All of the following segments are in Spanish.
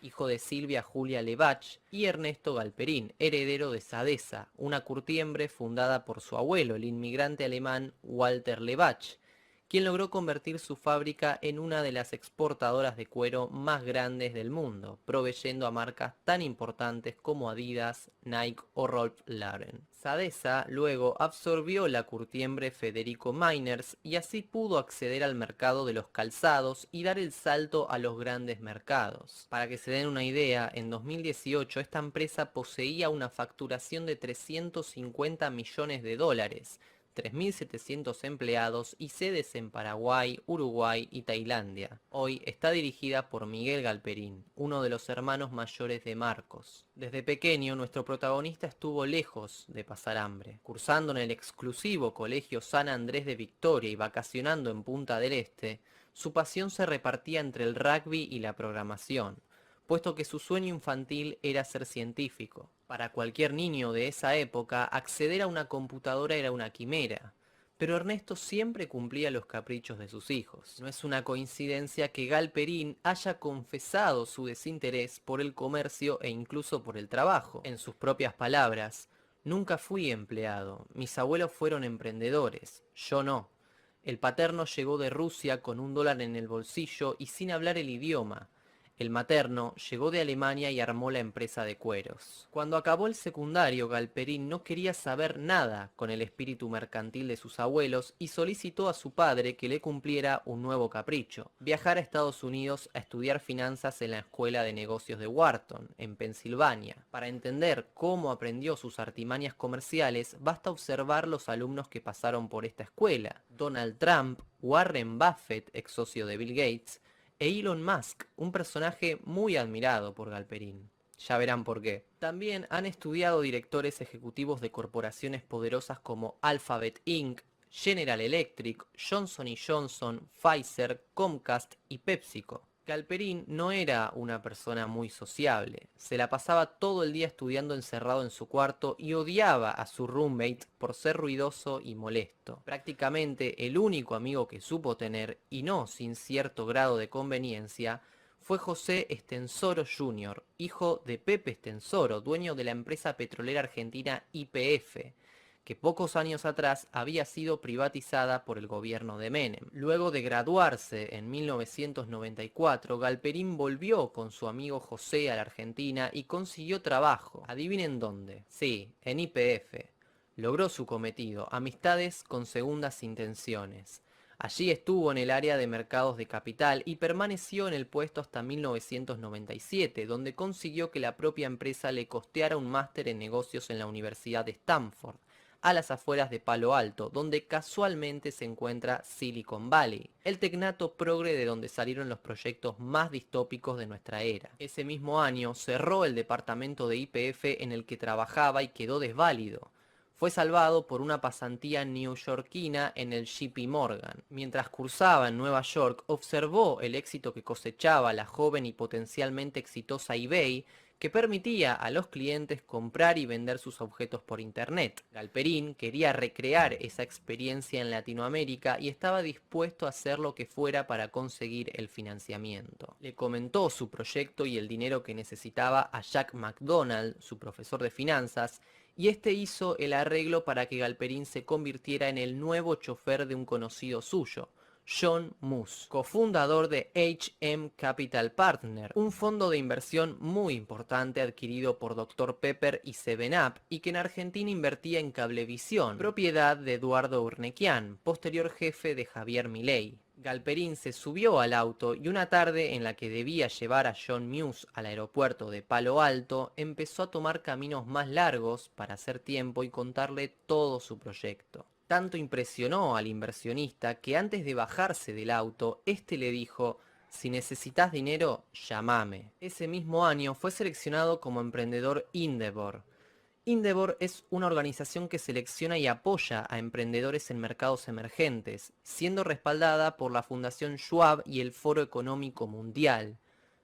hijo de Silvia Julia Lebach, y Ernesto Galperín, heredero de Sadesa, una curtiembre fundada por su abuelo, el inmigrante alemán Walter Lebach, quien logró convertir su fábrica en una de las exportadoras de cuero más grandes del mundo, proveyendo a marcas tan importantes como Adidas, Nike o Ralph Lauren. Sadesa luego absorbió la curtiembre Federico Miners y así pudo acceder al mercado de los calzados y dar el salto a los grandes mercados. Para que se den una idea, en 2018 esta empresa poseía una facturación de 350 millones de dólares, 3.700 empleados y sedes en Paraguay, Uruguay y Tailandia. Hoy está dirigida por Miguel Galperín, uno de los hermanos mayores de Marcos. Desde pequeño, nuestro protagonista estuvo lejos de pasar hambre. Cursando en el exclusivo Colegio San Andrés de Victoria y vacacionando en Punta del Este, su pasión se repartía entre el rugby y la programación, puesto que su sueño infantil era ser científico. Para cualquier niño de esa época, acceder a una computadora era una quimera, pero Ernesto siempre cumplía los caprichos de sus hijos. No es una coincidencia que Galperín haya confesado su desinterés por el comercio e incluso por el trabajo. En sus propias palabras, nunca fui empleado, mis abuelos fueron emprendedores, yo no. El paterno llegó de Rusia con $1 en el bolsillo y sin hablar el idioma. El materno llegó de Alemania y armó la empresa de cueros. Cuando acabó el secundario, Galperín no quería saber nada con el espíritu mercantil de sus abuelos y solicitó a su padre que le cumpliera un nuevo capricho: viajar a Estados Unidos a estudiar finanzas en la Escuela de Negocios de Wharton, en Pensilvania. Para entender cómo aprendió sus artimañas comerciales, basta observar los alumnos que pasaron por esta escuela: Donald Trump, Warren Buffett, ex socio de Bill Gates, e Elon Musk, un personaje muy admirado por Galperín. Ya verán por qué. También han estudiado directores ejecutivos de corporaciones poderosas como Alphabet Inc., General Electric, Johnson Johnson, Pfizer, Comcast y PepsiCo. Galperín no era una persona muy sociable, se la pasaba todo el día estudiando encerrado en su cuarto y odiaba a su roommate por ser ruidoso y molesto. Prácticamente el único amigo que supo tener, y no sin cierto grado de conveniencia, fue José Estensoro Jr., hijo de Pepe Estensoro, dueño de la empresa petrolera argentina YPF, que pocos años atrás había sido privatizada por el gobierno de Menem. Luego de graduarse en 1994, Galperín volvió con su amigo José a la Argentina y consiguió trabajo. ¿Adivinen dónde? Sí, en YPF. Logró su cometido: amistades con segundas intenciones. Allí estuvo en el área de mercados de capital y permaneció en el puesto hasta 1997, donde consiguió que la propia empresa le costeara un máster en negocios en la Universidad de Stanford, a las afueras de Palo Alto, donde casualmente se encuentra Silicon Valley, el tecnato progre de donde salieron los proyectos más distópicos de nuestra era. Ese mismo año cerró el departamento de YPF en el que trabajaba y quedó desválido. Fue salvado por una pasantía neoyorquina en el JP Morgan. Mientras cursaba en Nueva York, observó el éxito que cosechaba la joven y potencialmente exitosa eBay, que permitía a los clientes comprar y vender sus objetos por internet. Galperín quería recrear esa experiencia en Latinoamérica y estaba dispuesto a hacer lo que fuera para conseguir el financiamiento. Le comentó su proyecto y el dinero que necesitaba a Jack McDonald, su profesor de finanzas, y este hizo el arreglo para que Galperín se convirtiera en el nuevo chofer de un conocido suyo, John Moose, cofundador de HM Capital Partner, un fondo de inversión muy importante adquirido por Dr. Pepper y 7up y que en Argentina invertía en Cablevisión, propiedad de Eduardo Urnequian, posterior jefe de Javier Milei. Galperín se subió al auto y una tarde en la que debía llevar a John Moose al aeropuerto de Palo Alto, empezó a tomar caminos más largos para hacer tiempo y contarle todo su proyecto. Tanto impresionó al inversionista que antes de bajarse del auto, este le dijo: si necesitas dinero, llamame. Ese mismo año fue seleccionado como emprendedor Indevor. Indevor es una organización que selecciona y apoya a emprendedores en mercados emergentes, siendo respaldada por la Fundación Schwab y el Foro Económico Mundial.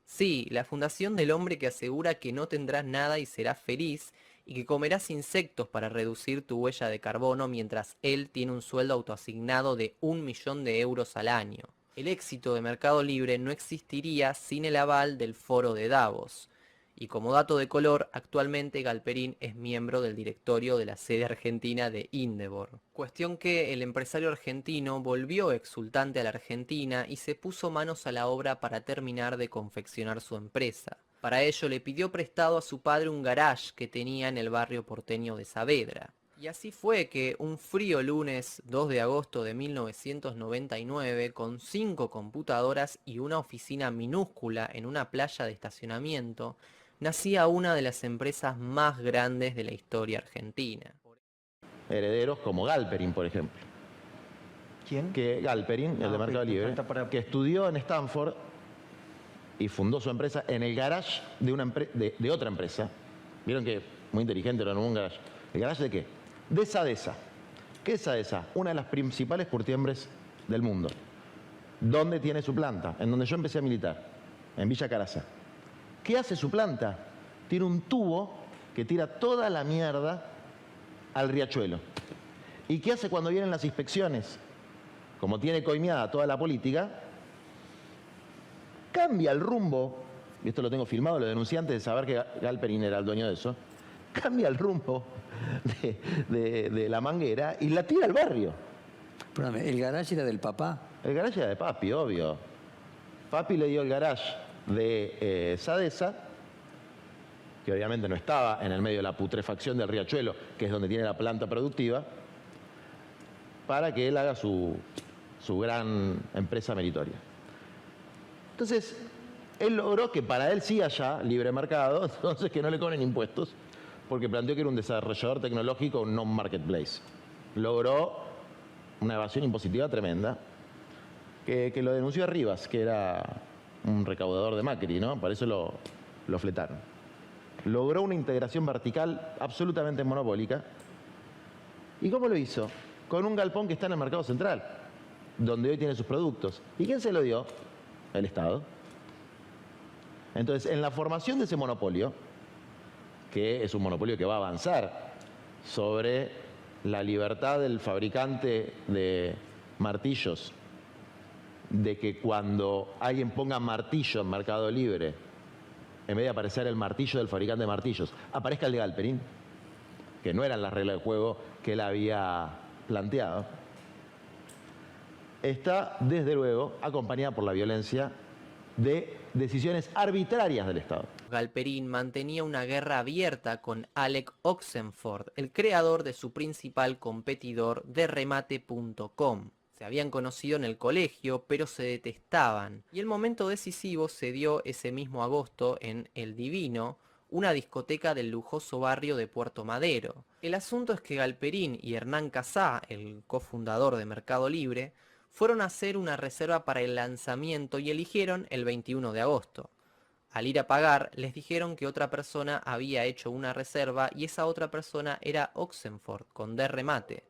Sí, la fundación del hombre que asegura que no tendrás nada y serás feliz, y que comerás insectos para reducir tu huella de carbono mientras él tiene un sueldo autoasignado de 1 millón de euros al año. El éxito de Mercado Libre no existiría sin el aval del Foro de Davos. Y como dato de color, actualmente Galperín es miembro del directorio de la sede argentina de Indevor. Cuestión que el empresario argentino volvió exultante a la Argentina y se puso manos a la obra para terminar de confeccionar su empresa. Para ello le pidió prestado a su padre un garage que tenía en el barrio porteño de Saavedra. Y así fue que un frío lunes 2 de agosto de 1999, con 5 computadoras y una oficina minúscula en una playa de estacionamiento, nacía una de las empresas más grandes de la historia argentina. Herederos como Galperín, por ejemplo. ¿Quién? Que Galperín, el de Mercado Libre, que estudió en Stanford y fundó su empresa en el garage de otra empresa. Vieron que muy inteligente, era un garage. ¿El garage de qué? De Sadesa. ¿Qué es Sadesa? Una de las principales curtiembres del mundo. ¿Dónde tiene su planta? En donde yo empecé a militar, en Villa Caraza. ¿Qué hace su planta? Tiene un tubo que tira toda la mierda al riachuelo. ¿Y qué hace cuando vienen las inspecciones? Como tiene coimeada toda la política, cambia el rumbo, y esto lo tengo filmado, lo denuncié antes de saber que Galperín era el dueño de eso, cambia el rumbo de la manguera y la tira al barrio. Perdóname, ¿el garage era del papá? El garage era de Papi, obvio. Papi le dio el garage de Sadesa, que obviamente no estaba en el medio de la putrefacción del riachuelo, que es donde tiene la planta productiva, para que él haga su gran empresa meritoria. Entonces, él logró que para él sí haya libre mercado, entonces que no le cobren impuestos, porque planteó que era un desarrollador tecnológico, un non-marketplace. Logró una evasión impositiva tremenda, que lo denunció a Rivas, que era un recaudador de Macri, ¿no? Por eso lo fletaron. Logró una integración vertical absolutamente monopólica. ¿Y cómo lo hizo? Con un galpón que está en el mercado central, donde hoy tiene sus productos. ¿Y quién se lo dio? El Estado. Entonces, en la formación de ese monopolio, que es un monopolio que va a avanzar sobre la libertad del fabricante de martillos, de que cuando alguien ponga martillo en Mercado Libre, en vez de aparecer el martillo del fabricante de martillos, aparezca el de Galperín, que no eran las reglas de juego que él había planteado, está desde luego acompañada por la violencia de decisiones arbitrarias del Estado. Galperín mantenía una guerra abierta con Alec Oxenford, el creador de su principal competidor Derremate.com. Se habían conocido en el colegio, pero se detestaban, y el momento decisivo se dio ese mismo agosto en El Divino, una discoteca del lujoso barrio de Puerto Madero. El asunto es que Galperín y Hernán Casá, el cofundador de Mercado Libre, fueron a hacer una reserva para el lanzamiento y eligieron el 21 de agosto. Al ir a pagar, les dijeron que otra persona había hecho una reserva y esa otra persona era Oxenford, con D remate.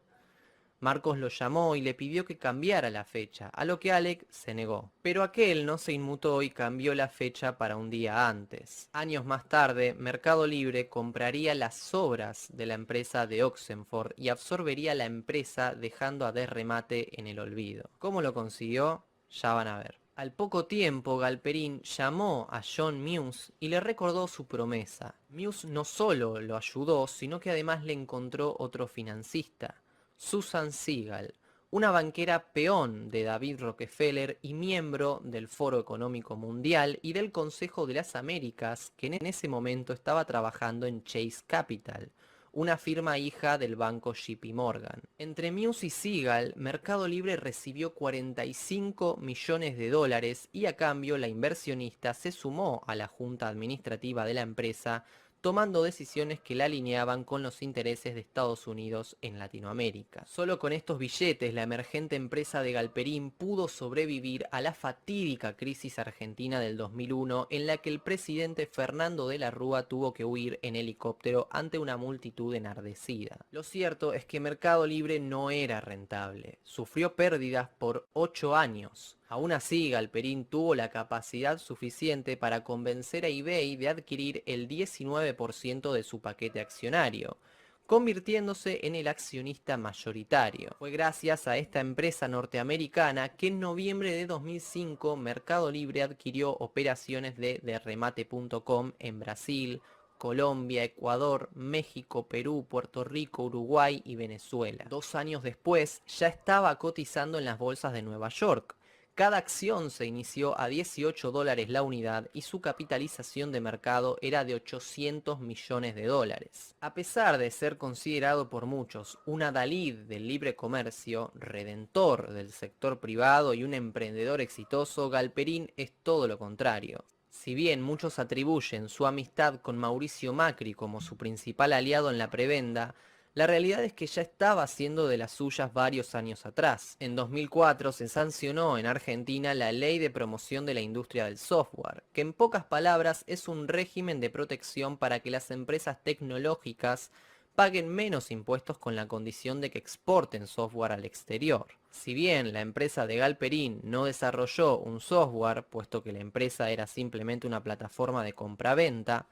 Marcos lo llamó y le pidió que cambiara la fecha, a lo que Alec se negó. Pero aquel no se inmutó y cambió la fecha para un día antes. Años más tarde, Mercado Libre compraría las obras de la empresa de Oxenford y absorbería la empresa dejando a D remate en el olvido. ¿Cómo lo consiguió? Ya van a ver. Al poco tiempo, Galperín llamó a John Muse y le recordó su promesa. Muse no solo lo ayudó, sino que además le encontró otro financista, Susan Siegel, una banquera peón de David Rockefeller y miembro del Foro Económico Mundial y del Consejo de las Américas, que en ese momento estaba trabajando en Chase Capital, una firma hija del banco JP Morgan. Entre Muse y Siegel, Mercado Libre recibió 45 millones de dólares y a cambio la inversionista se sumó a la junta administrativa de la empresa, tomando decisiones que la alineaban con los intereses de Estados Unidos en Latinoamérica. Solo con estos billetes, la emergente empresa de Galperín pudo sobrevivir a la fatídica crisis argentina del 2001, en la que el presidente Fernando de la Rúa tuvo que huir en helicóptero ante una multitud enardecida. Lo cierto es que Mercado Libre no era rentable, sufrió pérdidas por 8 años. Aún así, Galperín tuvo la capacidad suficiente para convencer a eBay de adquirir el 19% de su paquete accionario, convirtiéndose en el accionista mayoritario. Fue gracias a esta empresa norteamericana que en noviembre de 2005 Mercado Libre adquirió operaciones de Derremate.com en Brasil, Colombia, Ecuador, México, Perú, Puerto Rico, Uruguay y Venezuela. 2 años después ya estaba cotizando en las bolsas de Nueva York. Cada acción se inició a $18 la unidad y su capitalización de mercado era de $800 millones. A pesar de ser considerado por muchos un adalid del libre comercio, redentor del sector privado y un emprendedor exitoso, Galperín es todo lo contrario. Si bien muchos atribuyen su amistad con Mauricio Macri como su principal aliado en la prebenda, la realidad es que ya estaba haciendo de las suyas varios años atrás. En 2004 se sancionó en Argentina la Ley de Promoción de la Industria del Software, que en pocas palabras es un régimen de protección para que las empresas tecnológicas paguen menos impuestos con la condición de que exporten software al exterior. Si bien la empresa de Galperín no desarrolló un software, puesto que la empresa era simplemente una plataforma de compraventa,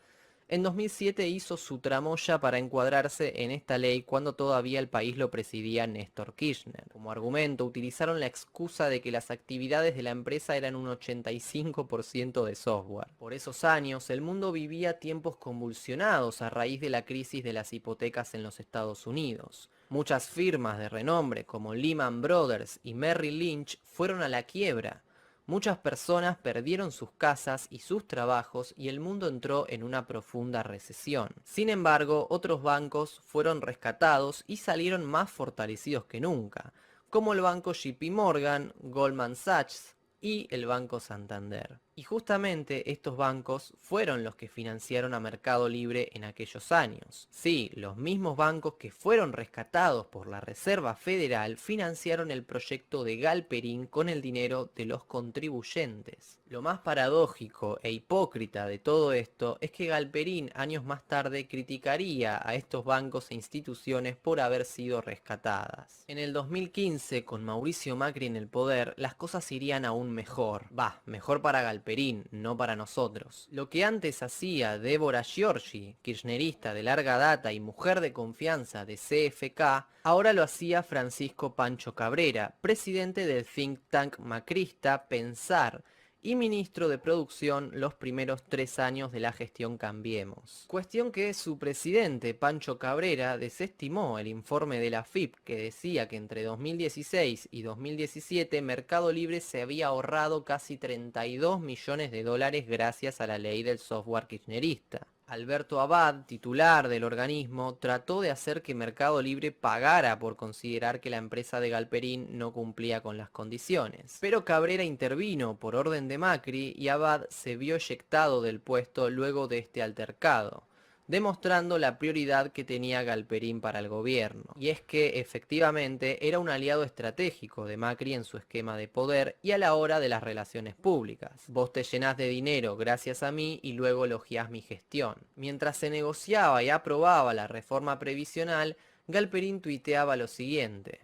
en 2007 hizo su tramoya para encuadrarse en esta ley cuando todavía el país lo presidía Néstor Kirchner. Como argumento utilizaron la excusa de que las actividades de la empresa eran un 85% de software. Por esos años el mundo vivía tiempos convulsionados a raíz de la crisis de las hipotecas en los Estados Unidos. Muchas firmas de renombre como Lehman Brothers y Merrill Lynch fueron a la quiebra. Muchas personas perdieron sus casas y sus trabajos y el mundo entró en una profunda recesión. Sin embargo, otros bancos fueron rescatados y salieron más fortalecidos que nunca, como el banco JP Morgan, Goldman Sachs y el Banco Santander. Y justamente estos bancos fueron los que financiaron a Mercado Libre en aquellos años. Sí, los mismos bancos que fueron rescatados por la Reserva Federal financiaron el proyecto de Galperín con el dinero de los contribuyentes. Lo más paradójico e hipócrita de todo esto es que Galperín años más tarde criticaría a estos bancos e instituciones por haber sido rescatadas. En el 2015, con Mauricio Macri en el poder, las cosas irían aún mejor. Mejor para Galperín, no para nosotros. Lo que antes hacía Débora Giorgi, kirchnerista de larga data y mujer de confianza de CFK, ahora lo hacía Francisco Pancho Cabrera, presidente del think tank macrista Pensar, y ministro de Producción los primeros 3 años de la gestión Cambiemos. Cuestión que su presidente, Pancho Cabrera, desestimó el informe de la AFIP que decía que entre 2016 y 2017 Mercado Libre se había ahorrado casi $32 millones gracias a la ley del software kirchnerista. Alberto Abad, titular del organismo, trató de hacer que Mercado Libre pagara por considerar que la empresa de Galperín no cumplía con las condiciones. Pero Cabrera intervino por orden de Macri y Abad se vio eyectado del puesto luego de este altercado, demostrando la prioridad que tenía Galperín para el gobierno. Y es que, efectivamente, era un aliado estratégico de Macri en su esquema de poder y a la hora de las relaciones públicas. Vos te llenás de dinero gracias a mí y luego elogiás mi gestión. Mientras se negociaba y aprobaba la reforma previsional, Galperín tuiteaba lo siguiente: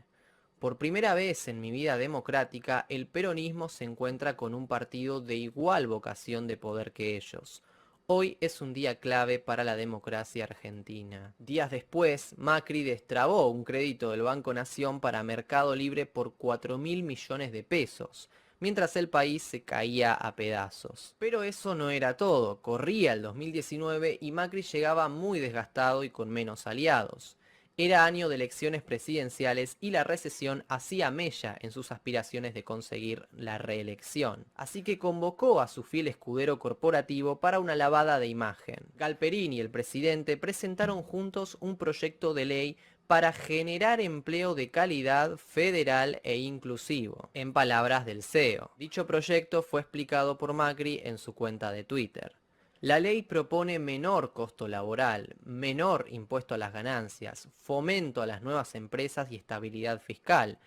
por primera vez en mi vida democrática, el peronismo se encuentra con un partido de igual vocación de poder que ellos. Hoy es un día clave para la democracia argentina. Días después, Macri destrabó un crédito del Banco Nación para Mercado Libre por 4.000 millones de pesos, mientras el país se caía a pedazos. Pero eso no era todo. Corría el 2019 y Macri llegaba muy desgastado y con menos aliados. Era año de elecciones presidenciales y la recesión hacía mella en sus aspiraciones de conseguir la reelección. Así que convocó a su fiel escudero corporativo para una lavada de imagen. Galperín y el presidente presentaron juntos un proyecto de ley para generar empleo de calidad, federal e inclusivo, en palabras del CEO. Dicho proyecto fue explicado por Macri en su cuenta de Twitter. La ley propone menor costo laboral, menor impuesto a las ganancias, fomento a las nuevas empresas y estabilidad fiscal,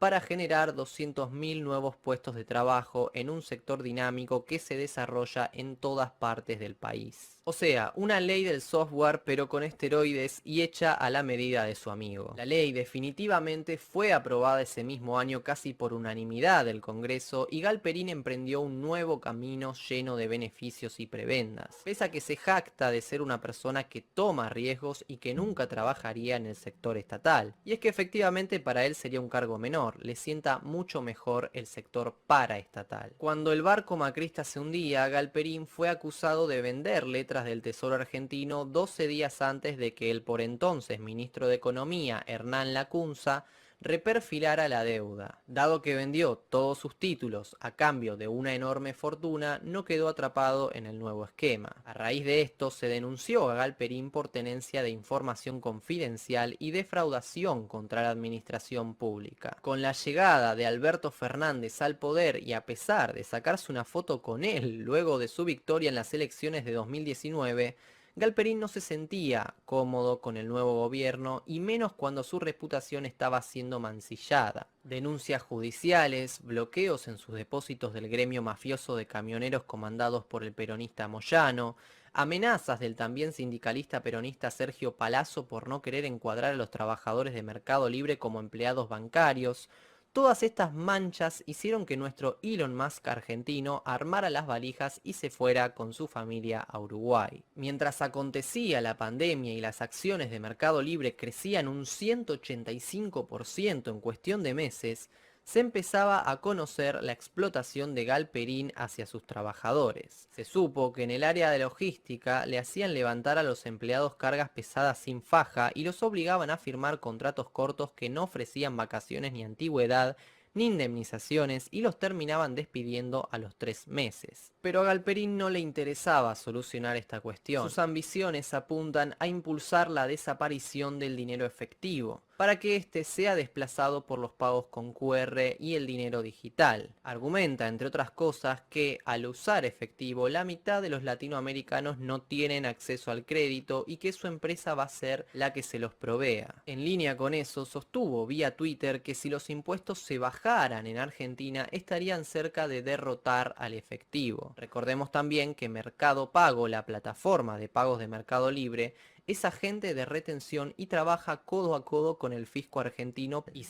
para generar 200.000 nuevos puestos de trabajo en un sector dinámico que se desarrolla en todas partes del país. O sea, una ley del software pero con esteroides y hecha a la medida de su amigo. La ley definitivamente fue aprobada ese mismo año casi por unanimidad del Congreso y Galperín emprendió un nuevo camino lleno de beneficios y prebendas. Pese a que se jacta de ser una persona que toma riesgos y que nunca trabajaría en el sector estatal. Y es que efectivamente para él sería un cargo menor, le sienta mucho mejor el sector paraestatal. Cuando el barco macrista se hundía, Galperín fue acusado de vender letras del Tesoro argentino 12 días antes de que el por entonces ministro de Economía, Hernán Lacunza, reperfilara la deuda. Dado que vendió todos sus títulos a cambio de una enorme fortuna, no quedó atrapado en el nuevo esquema. A raíz de esto se denunció a Galperín por tenencia de información confidencial y defraudación contra la administración pública. Con la llegada de Alberto Fernández al poder y a pesar de sacarse una foto con él luego de su victoria en las elecciones de 2019, Galperín no se sentía cómodo con el nuevo gobierno y menos cuando su reputación estaba siendo mancillada. Denuncias judiciales, bloqueos en sus depósitos del gremio mafioso de camioneros comandados por el peronista Moyano, amenazas del también sindicalista peronista Sergio Palazzo por no querer encuadrar a los trabajadores de Mercado Libre como empleados bancarios. Todas estas manchas hicieron que nuestro Elon Musk argentino armara las valijas y se fuera con su familia a Uruguay. Mientras acontecía la pandemia y las acciones de Mercado Libre crecían un 185% en cuestión de meses, se empezaba a conocer la explotación de Galperín hacia sus trabajadores. Se supo que en el área de logística le hacían levantar a los empleados cargas pesadas sin faja y los obligaban a firmar contratos cortos que no ofrecían vacaciones ni antigüedad, ni indemnizaciones y los terminaban despidiendo a los 3 meses. Pero a Galperín no le interesaba solucionar esta cuestión. Sus ambiciones apuntan a impulsar la desaparición del dinero efectivo, para que éste sea desplazado por los pagos con QR y el dinero digital. Argumenta, entre otras cosas, que al usar efectivo, la mitad de los latinoamericanos no tienen acceso al crédito y que su empresa va a ser la que se los provea. En línea con eso, sostuvo vía Twitter que si los impuestos se bajaran en Argentina, estarían cerca de derrotar al efectivo. Recordemos también que Mercado Pago, la plataforma de pagos de Mercado Libre, es agente de retención y trabaja codo a codo con el fisco argentino y